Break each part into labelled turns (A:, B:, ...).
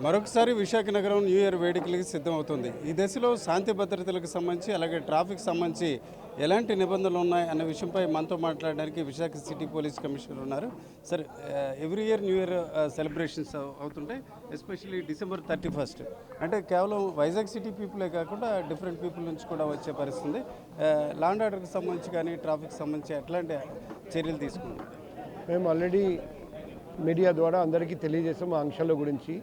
A: మరొకసారి విశాఖ నగరం new year వేడుకలకి సిద్ధమవుతుంది. ఈ దశలో శాంతి భద్రతలకు సంబంధించి అలాగే ట్రాఫిక్ సంబంధించి ఎలాంటి నిబంధనలు ఉన్నాయి అన్న విషయంపై మనతో మాట్లాడడానికి విశాఖ సిటీ పోలీస్ కమిషనర్ ఉన్నారు. Sir, every year new year celebrations అవుతుంటాయి, ఎస్పెషల్లీ December 31st. అంటే కేవలం వైజాగ్ సిటీ పీపులే కాకుండా డిఫరెంట్ పీపుల్ నుంచి కూడా వచ్చే పరిస్థితి. లా అండ్ ఆర్డర్కి సంబంధించి కానీ ట్రాఫిక్ సంబంధించి ఎట్లాంటి చర్యలు తీసుకుంటారు?
B: మేము ఆల్రెడీ మీడియా ద్వారా అందరికీ తెలియజేసాం ఆంక్షల గురించి.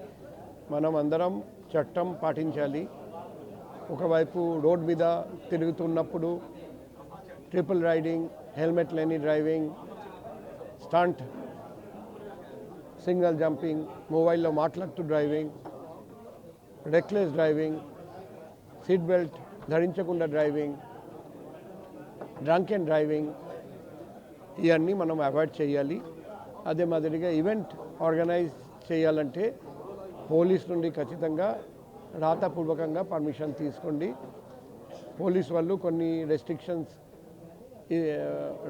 B: మనం అందరం చట్టం పాటించాలి. ఒకవైపు రోడ్ మీద తిరుగుతున్నప్పుడు ట్రిపుల్ రైడింగ్, హెల్మెట్ లేని డ్రైవింగ్, స్టంట్, సింగిల్ జంపింగ్, మొబైల్లో మాట్లాడుతూ driving, reckless driving, seat belt ధరించకుండా డ్రైవింగ్, డ్రంక్ అండ్ డ్రైవింగ్, ఇవన్నీ మనం అవాయిడ్ చేయాలి. అదే మాదిరిగా ఈవెంట్ ఆర్గనైజ్ చేయాలంటే పోలీస్ నుండి ఖచ్చితంగా రాతపూర్వకంగా పర్మిషన్ తీసుకోండి. పోలీస్ వాళ్ళు కొన్ని రెస్ట్రిక్షన్స్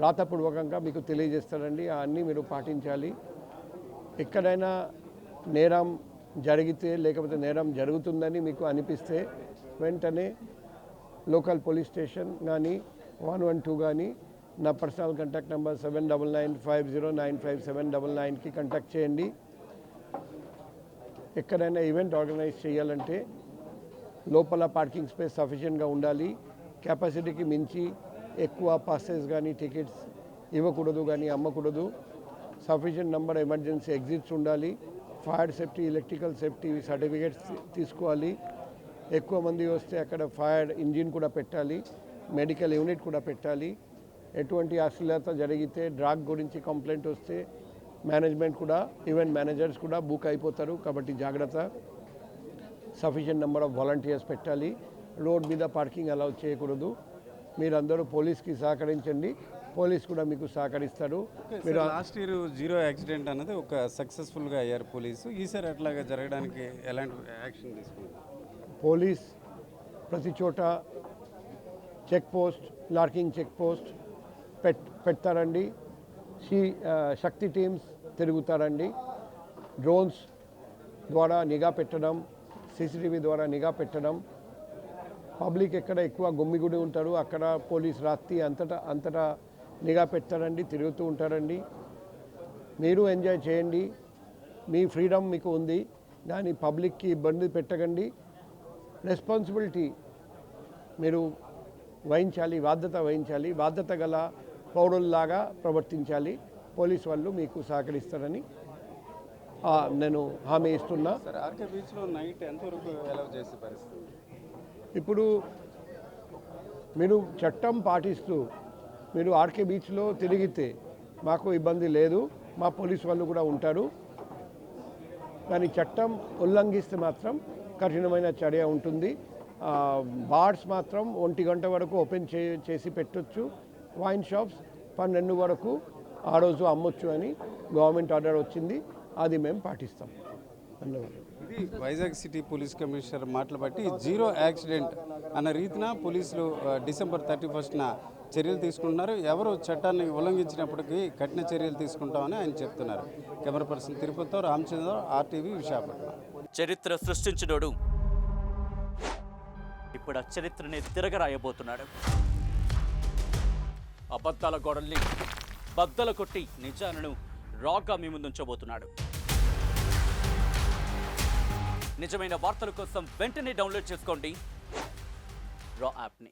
B: రాతపూర్వకంగా మీకు తెలియజేస్తారండి, అవన్నీ మీరు పాటించాలి. ఎక్కడైనా నేరం జరిగితే లేకపోతే నేరం జరుగుతుందని మీకు అనిపిస్తే వెంటనే లోకల్ పోలీస్ స్టేషన్ కానీ 112 కానీ నా పర్సనల్ కాంటాక్ట్ నెంబర్ 7995095799కి కాంటాక్ట్ చేయండి. ఎక్కడైనా ఈవెంట్ ఆర్గనైజ్ చేయాలంటే లోపల పార్కింగ్ స్పేస్ సఫిషియెంట్గా ఉండాలి. కెపాసిటీకి మించి ఎక్కువ పాసెస్ కానీ టికెట్స్ ఇవ్వకూడదు కానీ అమ్మకూడదు. సఫిషియెంట్ నెంబర్ ఎమర్జెన్సీ ఎగ్జిట్స్ ఉండాలి. Fire safety, electrical safety certificates తీసుకోవాలి. ఎక్కువ మంది వస్తే అక్కడ ఫైర్ ఇంజిన్ కూడా పెట్టాలి, మెడికల్ యూనిట్ కూడా పెట్టాలి. ఎటువంటి అశ్లీలత జరిగితే, డ్రగ్ గురించి కంప్లైంట్ వస్తే మేనేజ్మెంట్ కూడా, ఈవెంట్ మేనేజర్స్ కూడా బుక్ అయిపోతారు. కాబట్టి జాగ్రత్త. సఫిషియెంట్ నెంబర్ ఆఫ్ వాలంటీర్స్ పెట్టాలి. రోడ్ మీద పార్కింగ్ అలౌ చేయకూడదు. మీరందరూ పోలీస్కి సహకరించండి, పోలీస్ కూడా మీకు సహకరిస్తారు.
A: మీరు లాస్ట్ ఇయర్ 0 యాక్సిడెంట్ అన్నది ఒక సక్సెస్ఫుల్గా అయ్యారు పోలీసు. ఈసారి అట్లాగా జరగడానికి ఎలాంటి యాక్షన్ తీసుకుంటారు?
B: పోలీస్ ప్రతి చోట చెక్ పోస్ట్, లార్కింగ్ చెక్ పోస్ట్ పెడతారండి. శక్తి టీమ్స్ తిరుగుతారండి. డ్రోన్స్ ద్వారా నిఘా పెట్టడం, CCTV ద్వారా నిఘా పెట్టడం. పబ్లిక్ ఎక్కడ ఎక్కువ గుమ్మిగుడి ఉంటారు అక్కడ పోలీస్ రాత్రి అంతటా నిఘా పెట్టారండి, తిరుగుతూ ఉంటారండి. మీరు ఎంజాయ్ చేయండి, మీ ఫ్రీడమ్ మీకు ఉంది, దాని పబ్లిక్కి ఇబ్బంది పెట్టకండి. రెస్పాన్సిబిలిటీ మీరు వహించాలి, బాధ్యత వహించాలి. బాధ్యత గల పౌరుల్లాగా ప్రవర్తించాలి. పోలీస్ వాళ్ళు మీకు సహకరిస్తారని నేను హామీ ఇస్తున్నా.
A: సార్, ఆర్కే బీచ్లో నైట్ ఎంతవరకు అలౌ చేసే పరిస్థితి?
B: ఇప్పుడు మీరు చట్టం పాటిస్తూ మీరు ఆర్కే బీచ్లో తిరిగితే మాకు ఇబ్బంది లేదు, మా పోలీస్ వాళ్ళు కూడా ఉంటారు. కానీ చట్టం ఉల్లంఘిస్తే మాత్రం కఠినమైన చర్య ఉంటుంది. బార్స్ మాత్రం 1 గంట వరకు ఓపెన్ చేసి పెట్టొచ్చు. వైన్ షాప్స్ 12 వరకు ఆ రోజు అమ్మొచ్చు అని గవర్నమెంట్ ఆర్డర్ వచ్చింది, అది మేము పాటిస్తాం. ధన్యవాదాలు.
A: ఇది వైజాగ్ సిటీ పోలీస్ కమిషనర్ మాటలు బట్టి 0 యాక్సిడెంట్ అన్న రీతిన పోలీసులు December 31st చర్యలు తీసుకుంటున్నారు. ఎవరు చట్టాన్ని ఉల్లంఘించినప్పటికీ కఠిన చర్యలు తీసుకుంటామని ఆయన చెప్తున్నారు. కెమెరా పర్సన్ తిరుపతితో రామచంద్ర, RTV విశాఖపట్నం.
C: చరిత్ర సృష్టించినోడు ఇప్పుడు ఆ చరిత్రని తిరగరాయబోతున్నాడు. అబద్ధాల గోడల్ని బద్దలు కొట్టి నిజాలను రాగా మీ ముందుంచబోతున్నాడు. నిజమైన వార్తల కోసం వెంటనే డౌన్లోడ్ చేసుకోండి రా యాప్ని.